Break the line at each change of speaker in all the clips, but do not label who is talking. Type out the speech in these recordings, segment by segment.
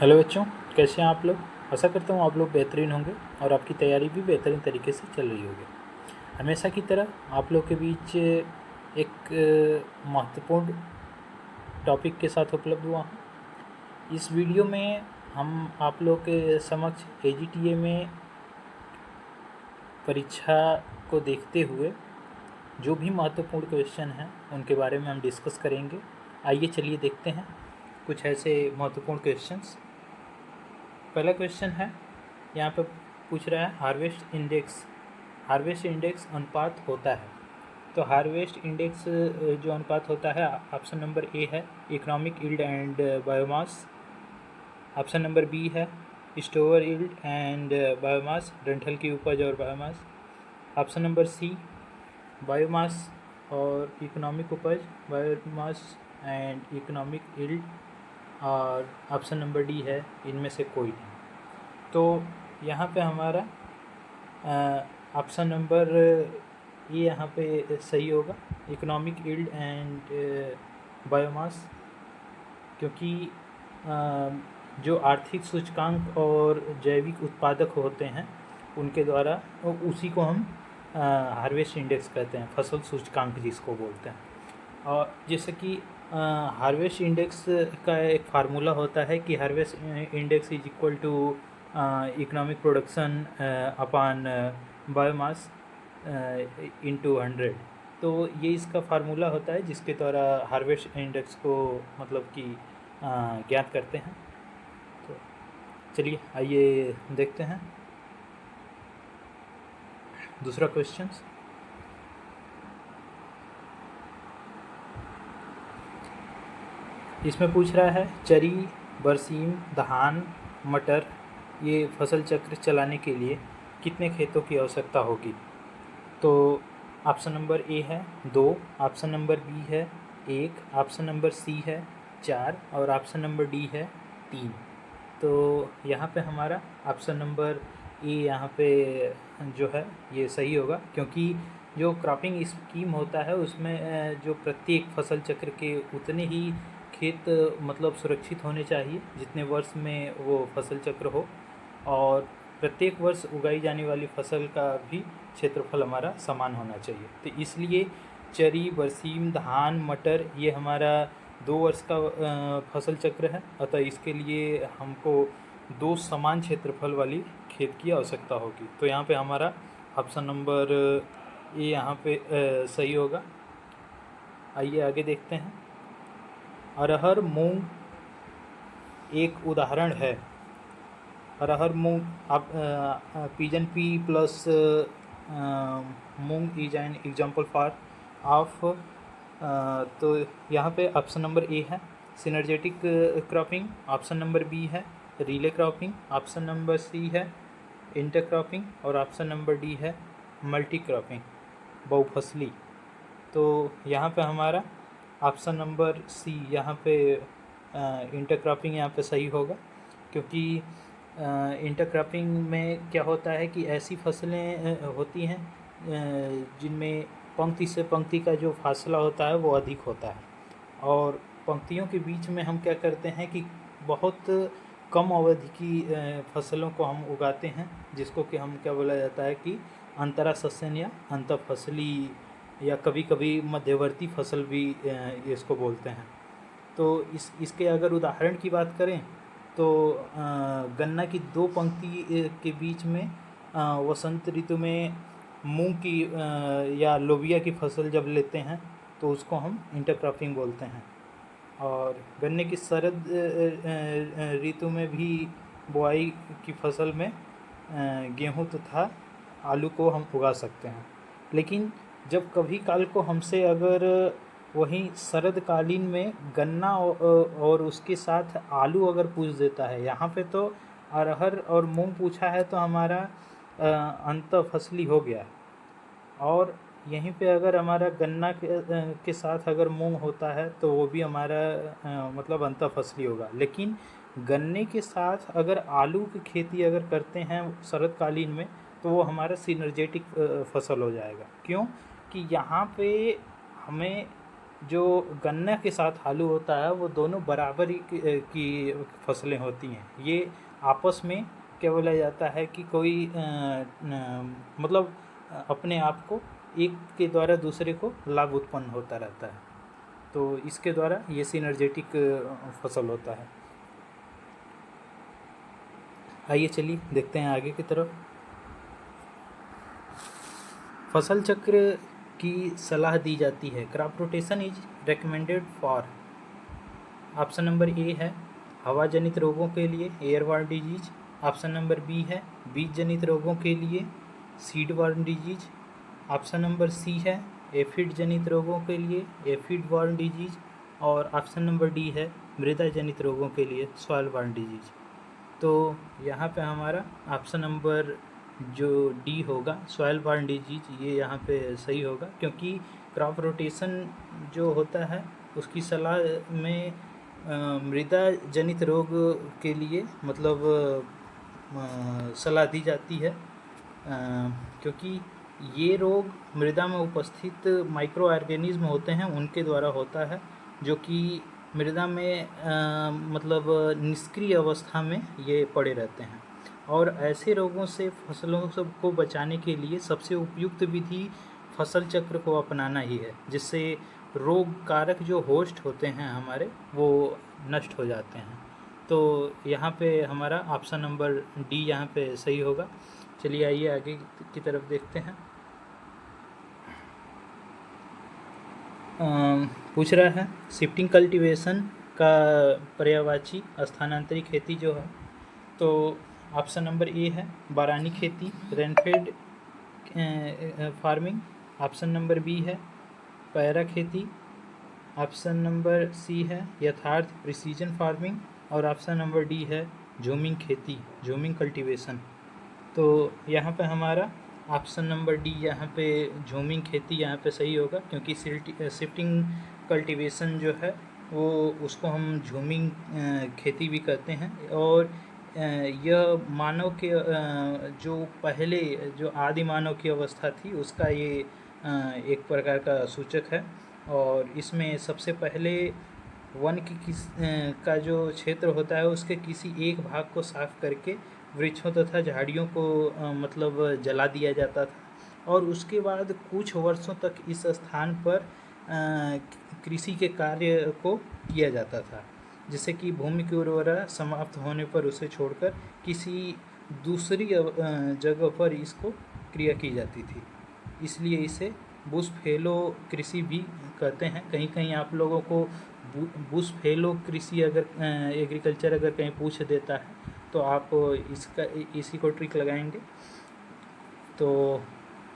Hello बच्चों, कैसे हैं आप लोग। आशा करता हूँ आप लोग बेहतरीन होंगे और आपकी तैयारी भी बेहतरीन तरीके से चल रही होगी। हमेशा की तरह आप लोग के बीच एक महत्वपूर्ण टॉपिक के साथ उपलब्ध हुआ हूँ। इस वीडियो में हम आप लोग के समक्ष AGTA में परीक्षा को देखते हुए जो भी महत्वपूर्ण क्वेश्चन हैं उनके बारे में हम डिस्कस करेंगे। आइए चलिए देखते हैं कुछ ऐसे महत्वपूर्ण क्वेश्चंस। पहला क्वेश्चन है, यहाँ पर पूछ रहा है हार्वेस्ट इंडेक्स अनुपात होता है। तो हार्वेस्ट इंडेक्स जो अनुपात होता है, ऑप्शन नंबर ए है economic yield and biomass, option number B है स्टोर यील्ड एंड बायोमास, डंठल की उपज और biomass, option number C biomass और इकोनॉमिक उपज, बायोमास एंड इकोनॉमिक यील्ड, और ऑप्शन नंबर डी है इनमें से कोई नहीं। तो यहाँ पे हमारा ऑप्शन नंबर ये यहाँ पे सही होगा, इकोनॉमिक यील्ड एंड बायोमास, क्योंकि जो आर्थिक सूचकांक और जैविक उत्पादक होते हैं उनके द्वारा उसी को हम हार्वेस्ट इंडेक्स कहते हैं, फसल सूचकांक जिसको बोलते हैं। और जैसे कि हार्वेस्ट इंडेक्स का एक फार्मूला होता है कि harvest index is equal to economic production upon biomass into 100। तो ये इसका फार्मूला होता है जिसके द्वारा हार्वेस्ट इंडेक्स को मतलब कि ज्ञात करते हैं। तो चलिए आइए देखते हैं दूसरा क्वेश्चन। इसमें पूछ रहा है चरी, बरसीम, धान, मटर ये फसल चक्र चलाने के लिए कितने खेतों की आवश्यकता होगी। तो ऑप्शन नंबर ए है 2, ऑप्शन नंबर बी है 1, ऑप्शन नंबर सी है 4 और ऑप्शन नंबर डी है 3। तो यहाँ पे हमारा ऑप्शन नंबर ए यहाँ पे जो है ये सही होगा, क्योंकि जो क्रॉपिंग स्कीम होता है उसमें जो प्रत्येक फसल चक्र के उतने ही खेत मतलब सुरक्षित होने चाहिए जितने वर्ष में वो फसल चक्र हो, और प्रत्येक वर्ष उगाई जाने वाली फसल का भी क्षेत्रफल हमारा समान होना चाहिए। तो इसलिए चरी, बरसीम, धान, मटर ये हमारा 2 वर्ष का फसल चक्र है, अतः इसके लिए हमको 2 समान क्षेत्रफल वाली खेत की आवश्यकता होगी। तो यहाँ पे हमारा ऑप्शन नंबर ए यहाँ पे सही होगा। आइए आगे देखते हैं। अरहर मूंग एक उदाहरण है। अरहर मूंग आप pigeon pea plus moong is an example for of. तो यहाँ पे ऑप्शन नंबर ए है synergetic cropping, option number B है relay cropping, option number C है इंटरक्रॉपिंग और ऑप्शन नंबर डी है मल्टी क्रॉपिंग, बहुफसली। तो यहाँ पे हमारा ऑप्शन नंबर सी यहाँ पे इंटरक्रॉपिंग यहाँ पे सही होगा, क्योंकि इंटरक्रॉपिंग में क्या होता है कि ऐसी फसलें होती हैं जिनमें पंक्ति से पंक्ति का जो फासला होता है वो अधिक होता है, और पंक्तियों के बीच में हम क्या करते हैं कि बहुत कम अवधि की फसलों को हम उगाते हैं, जिसको कि हम क्या बोला जाता है कि अंतरा सस्यन या अंतःफसली या कभी कभी मध्यवर्ती फसल भी इसको बोलते हैं। तो इसके अगर उदाहरण की बात करें तो गन्ना की 2 पंक्ति के बीच में वसंत ऋतु में मूंग की या लोबिया की फसल जब लेते हैं तो उसको हम इंटरक्रॉपिंग बोलते हैं, और गन्ने की शरद ऋतु में भी बुआई की फसल में गेहूं तथा आलू को हम उगा सकते हैं। लेकिन जब कभी काल को हमसे अगर वहीं शरदकालीन में गन्ना और उसके साथ आलू अगर पूछ देता है, यहाँ पे तो अरहर और मूंग पूछा है तो हमारा अंतःफसली हो गया, और यहीं पे अगर हमारा गन्ना के साथ अगर मूंग होता है तो वो भी हमारा मतलब अंतःफसली होगा। लेकिन गन्ने के साथ अगर आलू की खेती अगर करते हैं शरदकालीन में तो वो हमारा सिनर्जेटिक फसल हो जाएगा। क्यों कि यहाँ पे हमें जो गन्ना के साथ आलू होता है वो दोनों बराबरी की फसलें होती हैं। ये आपस में क्या बोला जाता है कि कोई मतलब अपने आप को एक के द्वारा दूसरे को लाभ उत्पन्न होता रहता है, तो इसके द्वारा ये सिनर्जेटिक फसल होता है। आइए चलिए देखते हैं आगे की तरफ। फसल चक्र की सलाह दी जाती है। Crop rotation is recommended for, option number A है हवा जनित रोगों के लिए, airborne disease. Option number B है बीज जनित रोगों के लिए, seedborne disease. Option number C है एफिड जनित रोगों के लिए, एफिड बॉर्न डिजीज। और ऑप्शन नंबर डी है मृदा जनित रोगों के लिए, सॉइल बॉर्न डिजीज। तो यहाँ पे हमारा ऑप्शन नंबर जो डी होगा, सॉइल बॉर्न डिजीज, ये यहाँ पे सही होगा, क्योंकि क्रॉप रोटेशन जो होता है उसकी सलाह में मृदा जनित रोग के लिए मतलब सलाह दी जाती है, क्योंकि ये रोग मृदा में उपस्थित माइक्रो ऑर्गेनिज्म होते हैं उनके द्वारा होता है, जो कि मृदा में मतलब निष्क्रिय अवस्था में ये पड़े रहते हैं। और ऐसे रोगों से फसलों को बचाने के लिए सबसे उपयुक्त विधि फसल चक्र को अपनाना ही है, जिससे रोग कारक जो होस्ट होते हैं हमारे वो नष्ट हो जाते हैं। तो यहाँ पे हमारा ऑप्शन नंबर डी यहाँ पे सही होगा। चलिए आइए आगे की तरफ देखते हैं। पूछ रहा है शिफ्टिंग कल्टीवेशन का पर्यायवाची स्थानांतरी खेती जो है, तो ऑप्शन नंबर ए है बारानी खेती, rainfed farming. Option number B है पैरा खेती। ऑप्शन नंबर सी है यथार्थ प्रिसीजन फार्मिंग। और ऑप्शन नंबर डी है झूमिंग खेती, झूमिंग कल्टीवेशन। तो यहाँ पे हमारा ऑप्शन नंबर डी यहाँ पे झूमिंग खेती यहाँ पे सही होगा, क्योंकि शिफ्टिंग कल्टीवेशन जो है वो उसको हम झूमिंग खेती भी कहते हैं। और यह मानव के जो पहले जो आदि मानव की अवस्था थी उसका ये एक प्रकार का सूचक है। और इसमें सबसे पहले वन की का जो क्षेत्र होता है उसके किसी एक भाग को साफ करके वृक्षों तथा झाड़ियों को मतलब जला दिया जाता था, और उसके बाद कुछ वर्षों तक इस स्थान पर कृषि के कार्य को किया जाता था, जिससे कि भूमि की उर्वरता समाप्त होने पर उसे छोड़कर किसी दूसरी जगह पर इसको क्रिया की जाती थी। इसलिए इसे बुश फेलो कृषि भी कहते हैं। कहीं कहीं आप लोगों को बुश फेलो कृषि अगर एग्रीकल्चर अगर कहीं पूछ देता है तो आप इसी को ट्रिक लगाएंगे। तो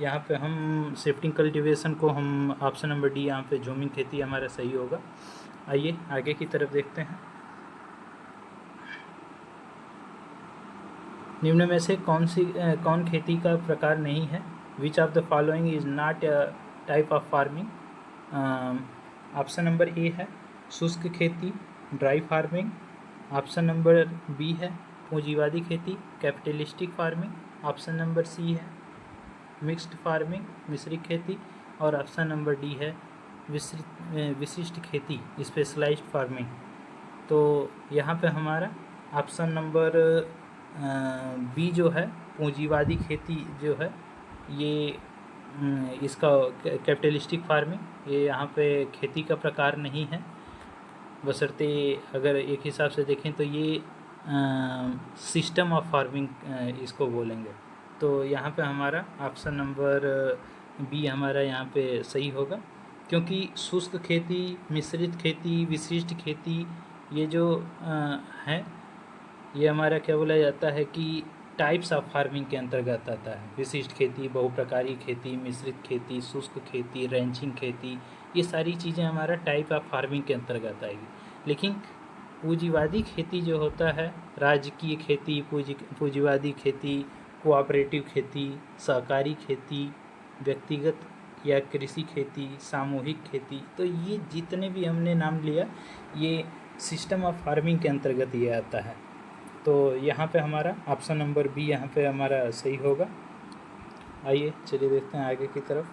यहाँ पे हम शिफ्टिंग कल्टीवेशन को हम ऑप्शन नंबर डी यहाँ पे झूमिंग खेती हमारा सही होगा। आइए आगे की तरफ देखते हैं। निम्न में से कौन खेती का प्रकार नहीं है? Which of the following is not type of farming? Option number A है शुष्क खेती, dry farming. Option number B है पूंजीवादी खेती, capitalistic farming. Option number C है मिक्स्ड फार्मिंग, मिश्रित खेती। और ऑप्शन नंबर डी है विशिष्ट खेती, स्पेशलाइज्ड फार्मिंग। तो यहाँ पे हमारा ऑप्शन नंबर बी जो है पूंजीवादी खेती जो है, ये इसका कैपिटलिस्टिक फार्मिंग, ये यहाँ पे खेती का प्रकार नहीं है, बशर्ते अगर एक हिसाब से देखें तो ये सिस्टम ऑफ फार्मिंग इसको बोलेंगे। तो यहाँ पे हमारा ऑप्शन नंबर बी हमारा यहाँ पे सही होगा, क्योंकि शुष्क खेती, मिश्रित खेती, विशिष्ट खेती ये जो है ये हमारा क्या बोला जाता है कि टाइप्स ऑफ फार्मिंग के अंतर्गत आता है। विशिष्ट खेती, बहुप्रकारी खेती, मिश्रित खेती, शुष्क खेती, रैंचिंग खेती, ये सारी चीज़ें हमारा टाइप ऑफ फार्मिंग के अंतर्गत आएगी। लेकिन पूंजीवादी खेती जो होता है, राजकीय खेती, पूंजीवादी खेती, कोऑपरेटिव खेती, सहकारी खेती, व्यक्तिगत या कृषि खेती, सामूहिक खेती, तो ये जितने भी हमने नाम लिया ये सिस्टम ऑफ फार्मिंग के अंतर्गत ये आता है। तो यहाँ पे हमारा ऑप्शन नंबर बी यहाँ पे हमारा सही होगा। आइए चलिए देखते हैं आगे की तरफ।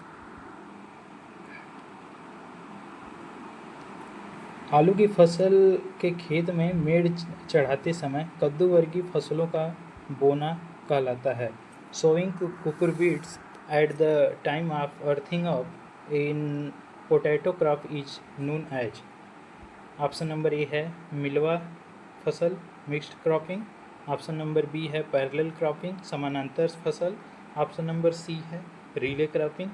आलू की फसल के खेत में मेड़ चढ़ाते समय कद्दू वर्गीय फसलों का बोना कहलाता है। Sowing cucurbits at the time of earthing up in potato crop is known as। Option number A है मिलवा फसल mixed cropping, option number B है पैरेलल क्रॉपिंग समानांतर फसल, ऑप्शन नंबर सी है रिले क्रॉपिंग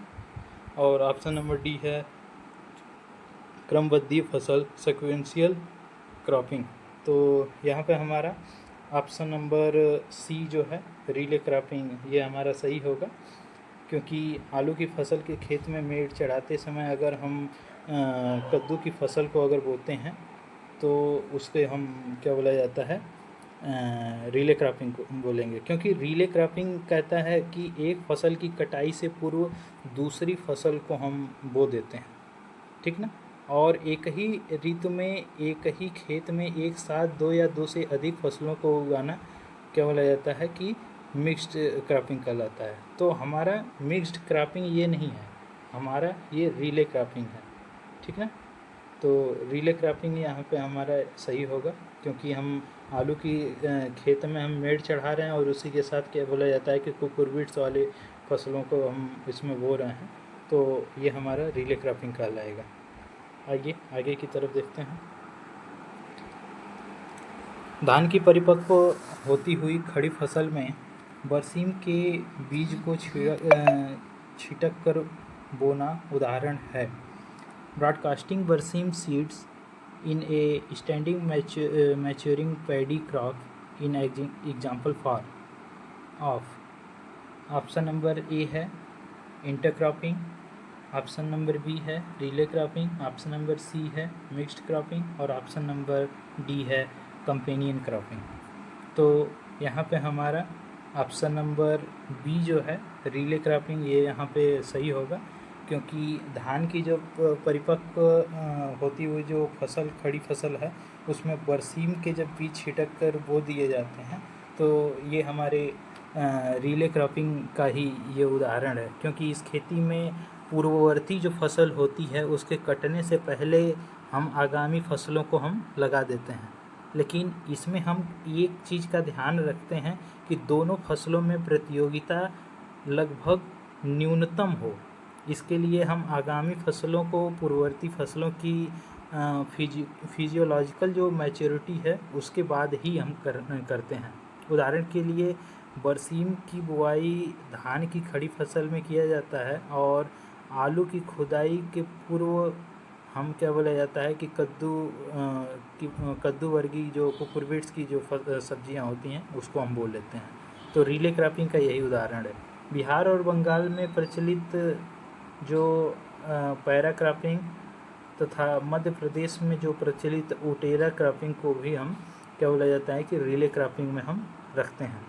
और ऑप्शन नंबर डी है क्रमबद्धीय फसल सिक्वेंशियल क्रॉपिंग। तो यहाँ पे हमारा ऑप्शन नंबर सी जो है रिले क्रॉपिंग ये हमारा सही होगा, क्योंकि आलू की फसल के खेत में मेड़ चढ़ाते समय अगर हम कद्दू की फसल को अगर बोते हैं तो उसके हम क्या बोला जाता है रिले क्रॉपिंग को बोलेंगे, क्योंकि रिले क्रॉपिंग कहता है कि एक फसल की कटाई से पूर्व दूसरी फसल को हम बो देते हैं, ठीक ना। और एक ही ऋतु में एक ही खेत में एक साथ दो या दो से अधिक फसलों को उगाना क्या बोला जाता है कि मिक्स्ड क्रॉपिंग कहलाता है। तो हमारा मिक्स्ड क्रॉपिंग ये नहीं है, हमारा ये रिले क्रॉपिंग है, ठीक ना। तो रिले क्रॉपिंग यहाँ पे हमारा सही होगा, क्योंकि हम आलू की खेत में हम मेड़ चढ़ा रहे हैं और उसी के साथ क्या बोला जाता है कि कुकुरबिट्स वाले फसलों को हम इसमें बो रहे हैं, तो ये हमारा रिले क्रॉपिंग कहलाएगा। आइए आगे की तरफ देखते हैं। धान की परिपक्व होती हुई खड़ी फसल में बरसीम के बीज को छिटक कर बोना उदाहरण है। ब्रॉडकास्टिंग बरसीम seeds in a standing maturing paddy crop in example for of. Option number A है इंटरक्रॉपिंग, ऑप्शन नंबर बी है relay cropping, option number C है मिक्स्ड क्रॉपिंग और ऑप्शन नंबर डी है कंपेनियन क्रॉपिंग। तो यहाँ पे हमारा ऑप्शन नंबर बी जो है रिले क्रॉपिंग ये यहाँ पे सही होगा, क्योंकि धान की जो परिपक्व होती हुई जो फसल खड़ी फसल है उसमें बरसीम के जब बीज छिटक कर बो दिए जाते हैं तो ये हमारे रिले क्रॉपिंग का ही ये उदाहरण है, क्योंकि इस खेती में पूर्ववर्ती जो फसल होती है उसके कटने से पहले हम आगामी फसलों को हम लगा देते हैं, लेकिन इसमें हम एक चीज़ का ध्यान रखते हैं कि दोनों फसलों में प्रतियोगिता लगभग न्यूनतम हो। इसके लिए हम आगामी फसलों को पूर्ववर्ती फसलों की फिजियोलॉजिकल जो मैच्योरिटी है उसके बाद ही हम करते हैं। उदाहरण के लिए बरसीम की बुआई धान की खड़ी फसल में किया जाता है और आलू की खुदाई के पूर्व हम क्या बोला जाता है कि कद्दू वर्गीय जो कुकुरबिट्स की जो सब्जियां होती हैं उसको हम बोल लेते हैं। तो रिले क्रॉपिंग का यही उदाहरण है। बिहार और बंगाल में प्रचलित जो पैरा क्रॉपिंग तथा मध्य प्रदेश में जो प्रचलित उटेरा क्रॉपिंग को भी हम क्या बोला जाता है कि रिले क्रॉपिंग में हम रखते हैं।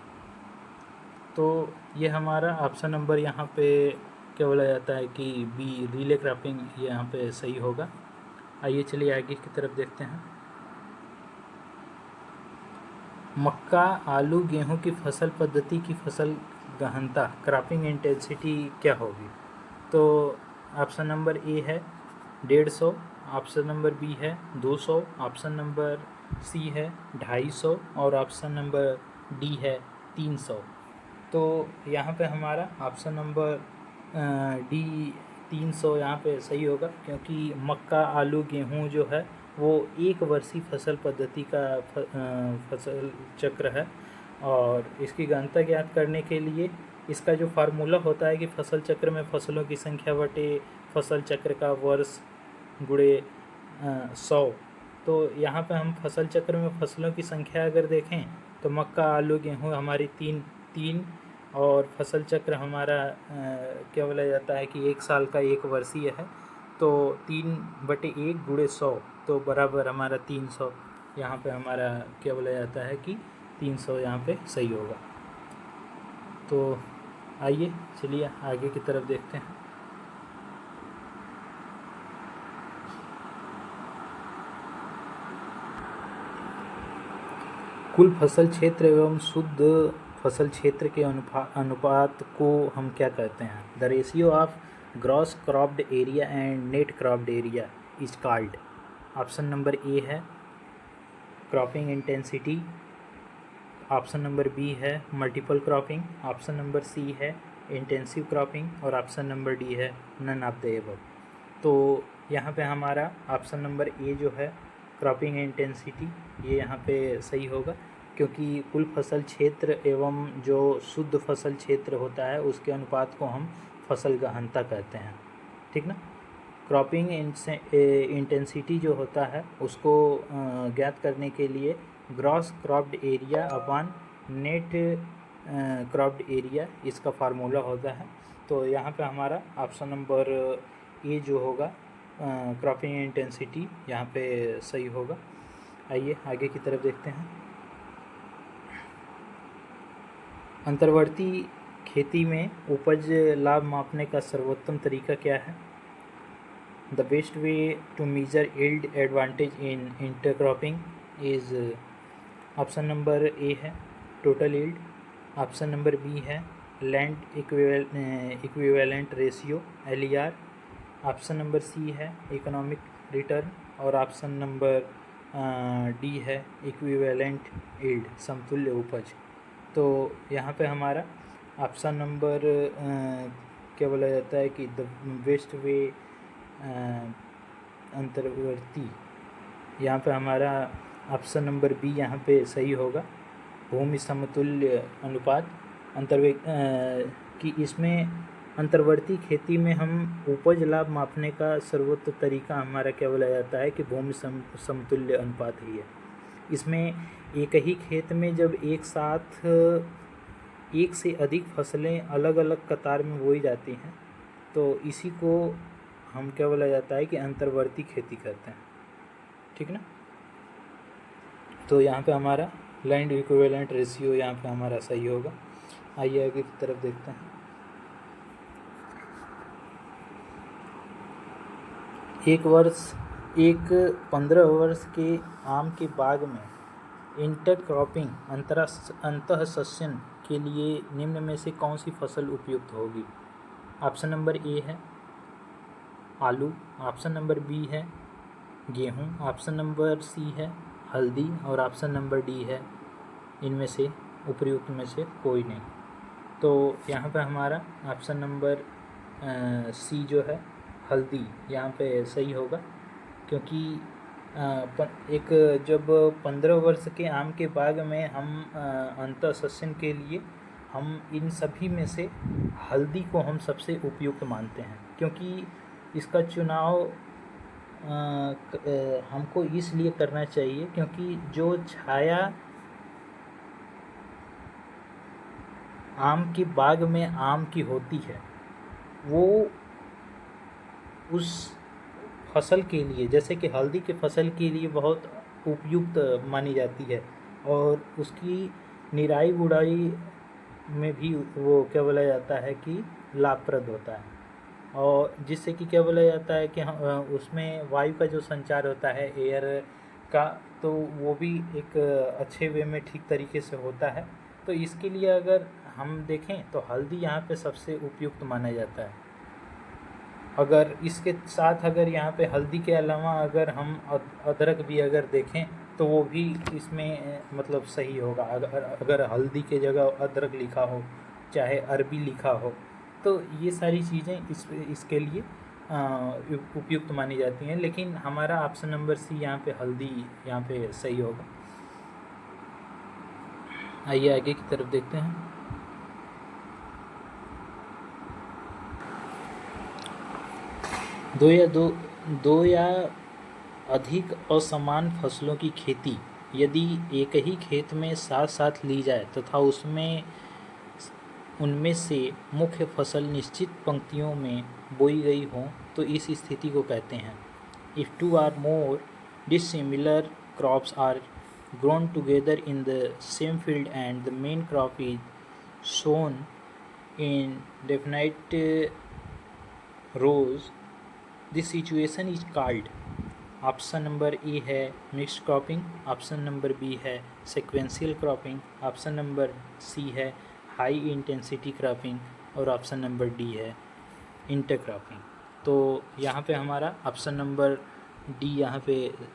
तो ये हमारा ऑप्शन नंबर यहाँ पे क्या बोला जाता है कि बी रिले क्रॉपिंग ये यहाँ पे सही होगा। आइए चलिए आगे की तरफ देखते हैं। मक्का आलू गेहूं की फसल पद्धति की फसल गहनता क्रॉपिंग इंटेंसिटी क्या होगी? तो ऑप्शन नंबर ए है 150, ऑप्शन नंबर बी है 200, ऑप्शन नंबर सी है 250 और ऑप्शन नंबर डी है 300। तो यहाँ पे हमारा ऑप्शन नंबर डी 300 यहाँ पे सही होगा, क्योंकि मक्का आलू गेहूं जो है वो एक वर्षीय फसल पद्धति का फसल चक्र है और इसकी गणना ज्ञात करने के लिए इसका जो फार्मूला होता है कि फसल चक्र में फसलों की संख्या बटे फसल चक्र का वर्ष गुणे 100। तो यहाँ पे हम फसल चक्र में फसलों की संख्या अगर देखें तो मक्का आलू गेहूँ हमारी तीन और फसल चक्र हमारा क्या बोला जाता है कि एक साल का एक वर्षीय है, तो 3/1 गुणे 100 तो बराबर हमारा 300। यहाँ पे हमारा क्या बोला जाता है कि 300 यहाँ पे सही होगा। तो आइए चलिए आगे की तरफ देखते हैं। कुल फसल क्षेत्र एवं शुद्ध फसल क्षेत्र के अनुपात को हम क्या कहते हैं? The ratio of gross cropped area and net cropped area is called. Option number A है cropping intensity, option number B है multiple cropping, option number C है इंटेंसिव क्रॉपिंग और ऑप्शन नंबर डी है नन ऑफ द एबव। तो यहाँ पे हमारा option number ए जो है क्रॉपिंग इंटेंसिटी, ये यहाँ पे सही होगा, क्योंकि कुल फसल क्षेत्र एवं जो शुद्ध फसल क्षेत्र होता है उसके अनुपात को हम फसल गहनता कहते हैं, ठीक ना। क्रॉपिंग इंटेंसिटी जो होता है उसको ज्ञात करने के लिए gross cropped area upon net cropped area इसका फार्मूला होता है। तो यहाँ पे हमारा ऑप्शन नंबर ए जो होगा क्रॉपिंग इंटेंसिटी यहाँ पे सही होगा। आइए आगे की तरफ देखते हैं। अंतर्वर्ती खेती में उपज लाभ मापने का सर्वोत्तम तरीका क्या है? The best way to measure yield advantage in intercropping is option number A है total yield, option number B है land equivalent ratio LER, option number C है इकोनॉमिक रिटर्न और ऑप्शन नंबर डी है इक्विवेलेंट yield समतुल्य उपज। तो यहाँ पे हमारा ऑप्शन नंबर क्या बोला जाता है कि द बेस्ट वे अंतर्वर्ती, यहाँ पे हमारा ऑप्शन नंबर बी यहाँ पे सही होगा, भूमि समतुल्य अनुपात कि इसमें अंतर्वर्ती खेती में हम उपज लाभ मापने का सर्वोत्तम तरीका हमारा क्या बोला जाता है कि भूमि समतुल्य अनुपात ही है। इसमें एक ही खेत में जब एक साथ एक से अधिक फसलें अलग अलग कतार में बोई जाती हैं तो इसी को हम क्या बोला जाता है कि अंतर्वर्ती खेती कहते हैं, ठीक ना। तो यहाँ पे हमारा लैंड इक्विवेलेंट रेशियो यहाँ पे हमारा सही होगा। आइए आगे की तरफ देखते हैं। एक 15 वर्ष के आम के बाग में इंटरक्रॉपिंग अंतः सस्यन के लिए निम्न में से कौन सी फसल उपयुक्त होगी? ऑप्शन नंबर ए है आलू, ऑप्शन नंबर बी है गेहूं, ऑप्शन नंबर सी है हल्दी और ऑप्शन नंबर डी है इनमें से उपयुक्त में से कोई नहीं। तो यहाँ पे हमारा ऑप्शन नंबर सी जो है हल्दी यहाँ पे सही होगा, क्योंकि एक जब 15 वर्ष के आम के बाग में हम अंतः सस्यन के लिए हम इन सभी में से हल्दी को हम सबसे उपयुक्त मानते हैं, क्योंकि इसका चुनाव हमको इसलिए करना चाहिए क्योंकि जो छाया आम के बाग में आम की होती है वो उस फसल के लिए, जैसे कि हल्दी के फसल के लिए बहुत उपयुक्त मानी जाती है और उसकी निराई गुड़ाई में भी वो क्या बोला जाता है कि लाभप्रद होता है, और जिससे कि क्या बोला जाता है कि उसमें वायु का जो संचार होता है एयर का, तो वो भी एक अच्छे वे में ठीक तरीके से होता है। तो इसके लिए अगर हम देखें तो हल्दी यहाँ पे सबसे उपयुक्त माना जाता है। अगर इसके साथ अगर यहाँ पे हल्दी के अलावा अगर हम अदरक भी अगर देखें तो वो भी इसमें मतलब सही होगा। अगर हल्दी के जगह अदरक लिखा हो, चाहे अरबी लिखा हो, तो ये सारी चीज़ें इसके लिए उपयुक्त मानी जाती हैं। लेकिन हमारा ऑप्शन नंबर सी यहाँ पे हल्दी यहाँ पे सही होगा। आइए आगे की तरफ देखते हैं। दो या अधिक असमान फसलों की खेती यदि एक ही खेत में साथ साथ ली जाए तथा उनमें से मुख्य फसल निश्चित पंक्तियों में बोई गई हो तो इस स्थिति को कहते हैं if two or more dissimilar crops are grown together in the same field and the main crop is sown in definite rows, this situation is called option number A है mixed cropping, option number B है sequential cropping, option number C है high intensity cropping और option number D है intercropping. तो यहाँ पे हमारा option number D यहाँ पे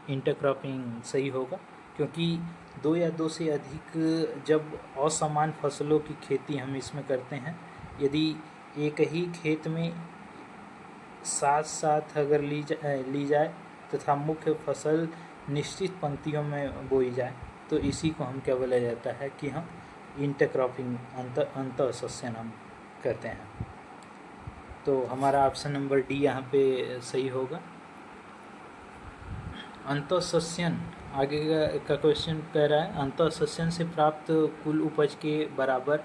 इंटरक्रॉपिंग सही होगा, क्योंकि दो या दो से अधिक जब असमान फसलों की खेती हम इसमें करते हैं, यदि एक ही खेत में साथ साथ अगर ली जाए तथा मुख्य फसल निश्चित पंक्तियों में बोई जाए, तो इसी को हम क्या बोला जाता है कि हम इंटरक्रॉपिंग अंतर सस्यन हम कहते हैं। तो हमारा ऑप्शन नंबर डी यहाँ पे सही होगा। अंतःसस्यन आगे का क्वेश्चन कह रहा है, अंतःसस्यन से प्राप्त कुल उपज के बराबर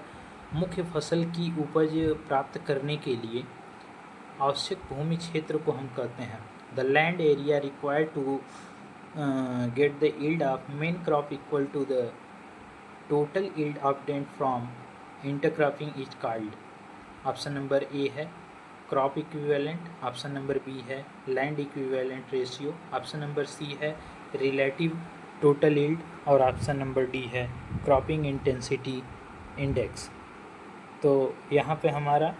मुख्य फसल की उपज प्राप्त करने के लिए आवश्यक भूमि क्षेत्र को हम कहते हैं। The land area required to get the yield of main crop equal to the total yield obtained from intercropping is called. Option number A है crop equivalent, option number B है land equivalent ratio, option number C है relative total yield और option number D है cropping intensity index. तो यहाँ पे हमारा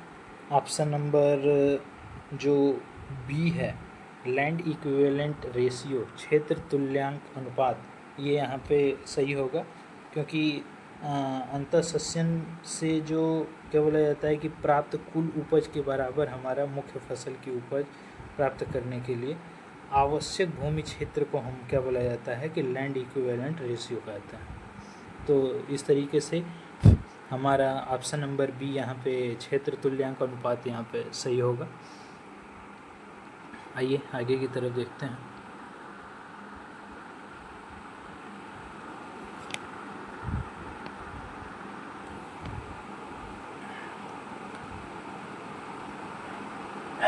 option number जो बी है लैंड इक्विवेलेंट रेशियो, क्षेत्र तुल्यांक अनुपात, ये यहाँ पे सही होगा, क्योंकि अंतःसस्यन से जो क्या बोला जाता है कि प्राप्त कुल उपज के बराबर हमारा मुख्य फसल की उपज प्राप्त करने के लिए आवश्यक भूमि क्षेत्र को हम क्या बोला जाता है कि लैंड इक्विवेलेंट रेशियो कहते हैं। तो इस तरीके से हमारा ऑप्शन नंबर बी यहाँ पे क्षेत्र तुल्यांक अनुपात यहाँ पे सही होगा। आइए आगे की तरफ देखते हैं।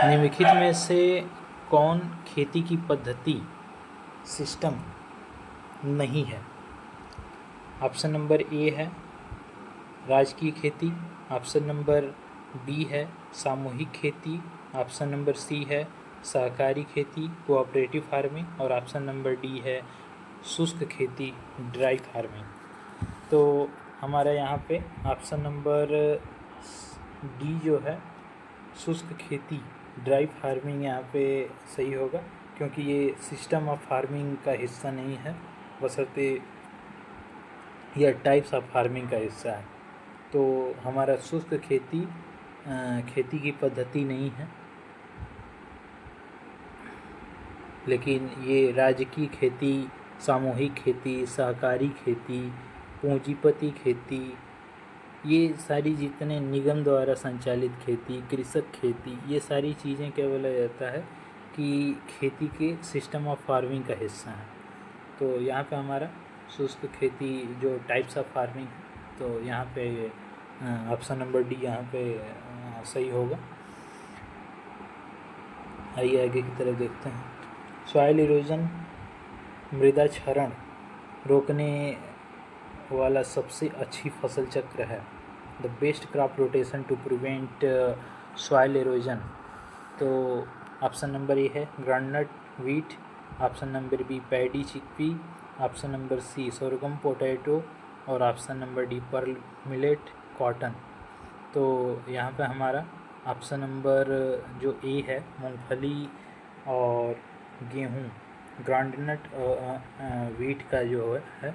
निम्नलिखित में से कौन खेती की पद्धति सिस्टम नहीं है? ऑप्शन नंबर ए है राजकीय खेती, ऑप्शन नंबर बी है सामूहिक खेती, ऑप्शन नंबर सी है सहकारी खेती कोऑपरेटिव फार्मिंग और ऑप्शन नंबर डी है शुष्क खेती ड्राई फार्मिंग। तो हमारा यहाँ पे ऑप्शन नंबर डी जो है शुष्क खेती ड्राई फार्मिंग यहाँ पे सही होगा, क्योंकि ये सिस्टम ऑफ फार्मिंग का हिस्सा नहीं है, बशर्ते यह टाइप्स ऑफ फार्मिंग का हिस्सा है। तो हमारा शुष्क खेती खेती की पद्धति नहीं है, लेकिन ये राजकीय खेती, सामूहिक खेती, सहकारी खेती, पूंजीपति खेती, ये सारी जितने निगम द्वारा संचालित खेती, कृषक खेती, ये सारी चीज़ें क्या बोला जाता है कि खेती के सिस्टम ऑफ फार्मिंग का हिस्सा है। तो यहाँ पे हमारा शुष्क खेती जो टाइप्स ऑफ फार्मिंग है, तो यहाँ पे ऑप्शन नंबर डी यहाँ पे सही होगा। आइए आगे की तरफ देखते हैं। सॉइल इरोजन मृदा क्षरण रोकने वाला सबसे अच्छी फसल चक्र है। The best crop rotation to prevent soil erosion. तो ऑप्शन नंबर ए है groundnut wheat, option number B paddy chickpea, option number C sorghum potato और option number D pearl millet cotton. तो यहाँ पे हमारा ऑप्शन नंबर जो ए है मूंगफली और गेहूँ ग्राउंडनट व्हीट का जो है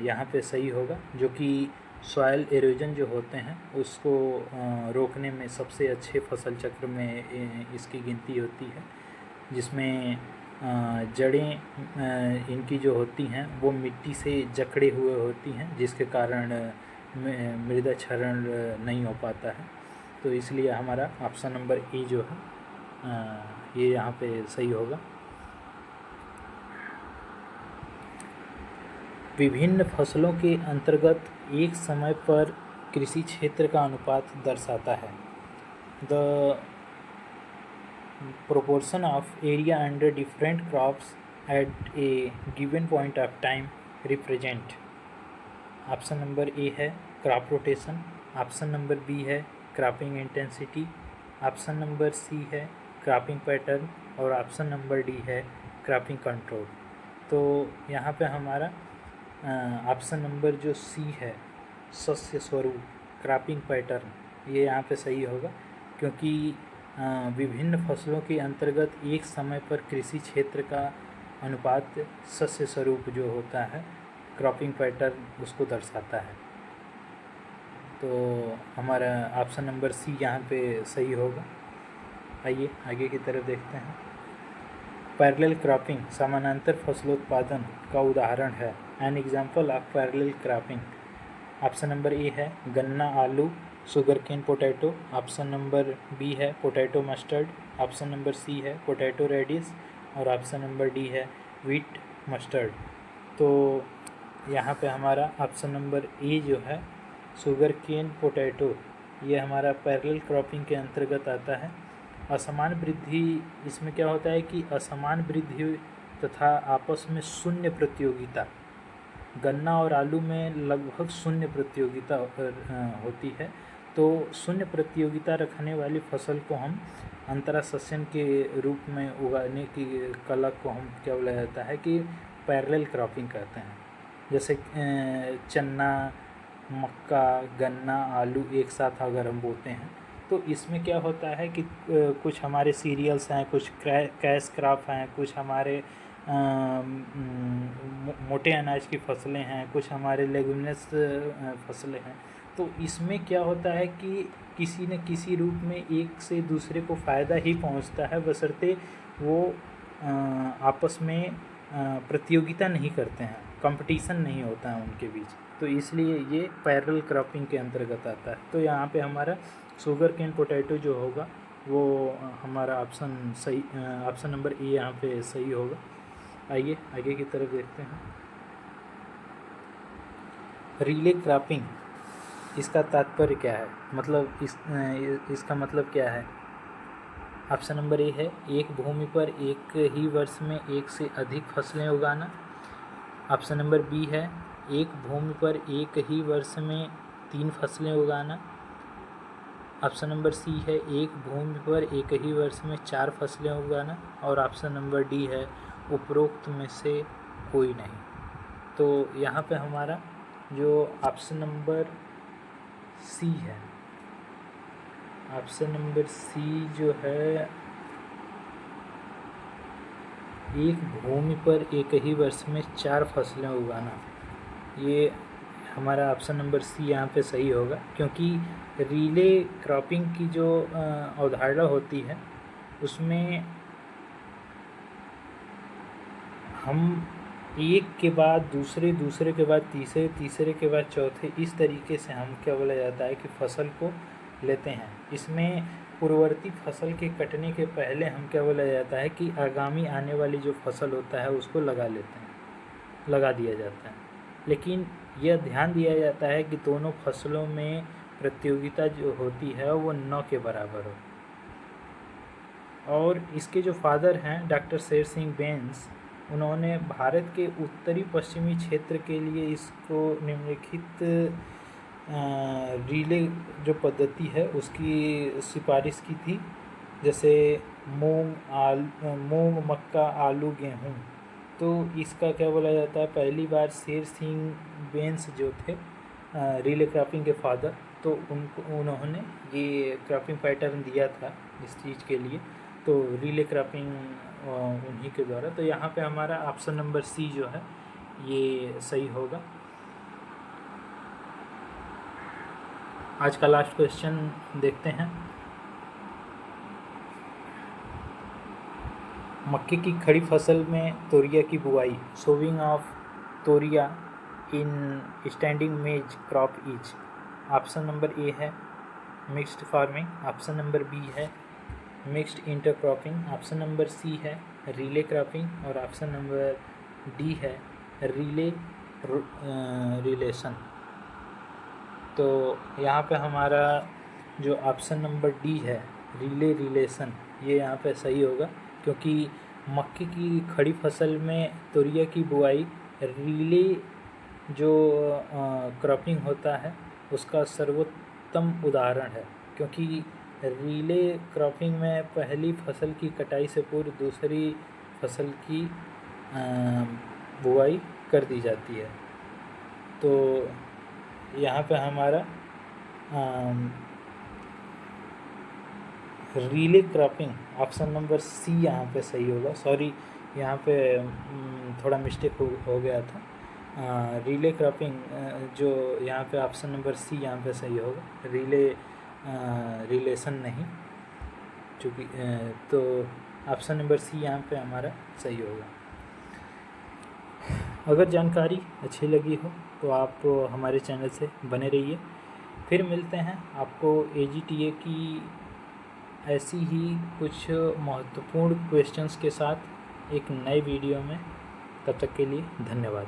यहाँ पे सही होगा, जो कि सॉइल एरोजन जो होते हैं उसको रोकने में सबसे अच्छे फसल चक्र में इसकी गिनती होती है, जिसमें जड़ें इनकी जो होती हैं वो मिट्टी से जकड़े हुए होती हैं, जिसके कारण मृदा क्षरण नहीं हो पाता है। तो इसलिए हमारा ऑप्शन नंबर ए जो है ये यहाँ पे सही होगा। विभिन्न फसलों के अंतर्गत एक समय पर कृषि क्षेत्र का अनुपात दर्शाता है। The proportion of area under different crops at a given point of time represent। Option number A है crop rotation, option number B है cropping intensity, option number C है क्रॉपिंग पैटर्न और ऑप्शन नंबर डी है cropping control. तो यहाँ पे हमारा option number जो सी है सस्य स्वरूप क्रॉपिंग पैटर्न, ये यहाँ पे सही होगा, क्योंकि विभिन्न फसलों के अंतर्गत एक समय पर कृषि क्षेत्र का अनुपात सस्य स्वरूप जो होता है क्रॉपिंग पैटर्न उसको दर्शाता है। तो हमारा ऑप्शन नंबर सी यहाँ पे सही होगा। आइए आगे की तरफ देखते हैं। पैरेलल क्रॉपिंग समानांतर फसलोत्पादन का उदाहरण है। An example of parallel cropping. Option number A है गन्ना आलू sugarcane potato. Option number B है potato mustard. Option number C है पोटैटो रेडिश और ऑप्शन नंबर डी है व्हीट मस्टर्ड। तो यहाँ पे हमारा ऑप्शन नंबर ए जो है शुगर केन पोटैटो ये हमारा पैरेलल क्रॉपिंग के अंतर्गत आता है। असमान वृद्धि इसमें क्या होता है कि असमान वृद्धि तथा आपस में शून्य प्रतियोगिता, गन्ना और आलू में लगभग शून्य प्रतियोगिता होती है। तो शून्य प्रतियोगिता रखने वाली फसल को हम अंतरासस्यन के रूप में उगाने की कला को हम क्या बोला जाता है कि पैरेलल क्रॉपिंग कहते हैं। जैसे चना मक्का गन्ना आलू एक साथ अगर हम बोते हैं तो इसमें क्या होता है कि कुछ हमारे सीरियल्स हैं, कुछ कैश क्रॉप हैं, कुछ हमारे मोटे अनाज की फसलें हैं, कुछ हमारे लेगुमिनस फसलें हैं। तो इसमें क्या होता है कि किसी न किसी रूप में एक से दूसरे को फ़ायदा ही पहुंचता है, बशर्ते वो आपस में प्रतियोगिता नहीं करते हैं, कंपटीशन नहीं होता है उनके बीच। तो इसलिए ये पैरेलल क्रॉपिंग के अंतर्गत आता है। तो यहाँ पे हमारा शुगर केन पोटैटो जो होगा वो हमारा ऑप्शन नंबर ए यहाँ पे सही होगा। आइए आगे की तरफ देखते हैं। रिले क्रॉपिंग इसका तात्पर्य क्या है, मतलब इसका मतलब क्या है। ऑप्शन नंबर ए है एक भूमि पर एक ही वर्ष में एक से अधिक फसलें उगाना। ऑप्शन नंबर बी है एक भूमि पर एक ही वर्ष में 3 फसलें उगाना। ऑप्शन नंबर सी है एक भूमि पर एक ही वर्ष में 4 फसलें उगाना। और ऑप्शन नंबर डी है उपरोक्त में से कोई नहीं। तो यहाँ पे हमारा जो ऑप्शन नंबर सी है, ऑप्शन नंबर सी जो है एक भूमि पर एक ही वर्ष में 4 फसलें उगाना, ये हमारा ऑप्शन नंबर सी यहाँ पे सही होगा। क्योंकि रिले क्रॉपिंग की जो अवधारणा होती है उसमें हम एक के बाद दूसरे, दूसरे के बाद तीसरे, तीसरे के बाद चौथे, इस तरीके से हम क्या बोला जाता है कि फसल को लेते हैं। इसमें पूर्ववर्ती फसल के कटने के पहले हम क्या बोला जाता है कि आगामी आने वाली जो फसल होता है उसको लगा दिया जाता है। लेकिन यह ध्यान दिया जाता है कि दोनों फसलों में प्रतियोगिता जो होती है वो 9 के बराबर हो। और इसके जो फादर हैं डॉक्टर शेर सिंह बेंस, उन्होंने भारत के उत्तरी पश्चिमी क्षेत्र के लिए इसको निम्नलिखित रिले जो पद्धति है उसकी सिफारिश की थी। जैसे मूंग मक्का आलू गेहूँ। तो इसका क्या बोला जाता है, पहली बार शेर सिंह बेंस जो थे रिले क्रॉपिंग के फादर, तो उन्होंने ये क्रॉपिंग पैटर्न दिया था इस चीज़ के लिए। तो रिले क्रॉपिंग उन्हीं के द्वारा। तो यहाँ पे हमारा ऑप्शन नंबर सी जो है ये सही होगा। आज का लास्ट क्वेश्चन देखते हैं। मक्के की खड़ी फसल में तोरिया की बुआई, sowing of toria in standing maize crop is. Option number A है mixed farming. Option number B है mixed intercropping. Option number C है रिले क्रॉपिंग और ऑप्शन नंबर डी है रिलेशन। तो यहाँ पे हमारा जो ऑप्शन नंबर डी है रिलेशन, ये यहाँ पे सही होगा। क्योंकि मक्के की खड़ी फसल में तोरिया की बुआई रिले जो क्रॉपिंग होता है उसका सर्वोत्तम उदाहरण है। क्योंकि रिले क्रॉपिंग में पहली फसल की कटाई से पूर्व दूसरी फसल की बुआई कर दी जाती है। तो यहाँ पे हमारा relay cropping, option number C यहाँ पे सही होगा। सॉरी, यहाँ पे थोड़ा मिस्टेक हो गया था। रिले क्रॉपिंग जो यहाँ पे ऑप्शन नंबर सी यहाँ पे सही होगा, रिलेशन नहीं, चूँकि तो ऑप्शन नंबर सी यहाँ पे हमारा सही होगा। अगर जानकारी अच्छी लगी हो तो आप हमारे चैनल से बने रहिए। फिर मिलते हैं आपको AGTA की ऐसी ही कुछ महत्वपूर्ण क्वेश्चंस के साथ एक नए वीडियो में। तब तक के लिए धन्यवाद।